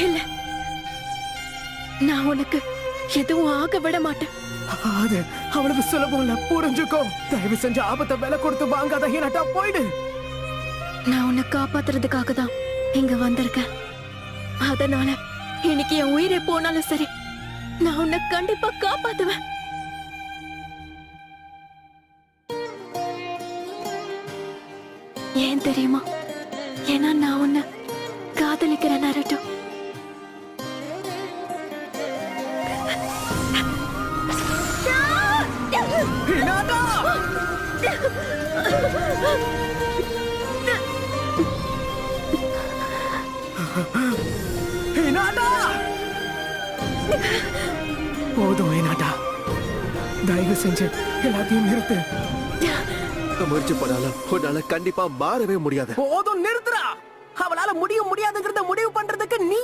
இல்ல, நான் உனக்கு எதுவும் ஆக விட மாட்டேன். அது அவ்வளவு சுலபம் இல்ல, புரிஞ்சுக்கோ. தயவு செஞ்சு ஆபத்தை விலை கொடுத்து வாங்காத ஹீனாட்டா, போயிடு. நான் உன்னை காப்பாத்துறதுக்காக தான் இங்க வந்திருக்கேன். அதனால இன்னைக்கு என் உயிரே போனாலும் சரி, நான் உன்னை கண்டிப்பா காப்பாத்துவேன். ஏன் தெரியுமா? ஏன்னா நான் உன்னை காதலிக்கிறேன் நருட்டோ. ஹீனாட்டா! ஹீனாட்டா! போதும் ஹீனாட்டா, தயவு செஞ்சு எல்லாத்தையும் நிறுத்து. முயற்சி பண்ணாலும் உன்னால கண்டிப்பா மாறவே முடியாது. போதும், நிறுத்துறா. அவளால முடியும் முடியாதுங்கிறத முடிவு பண்றதுக்கு நீ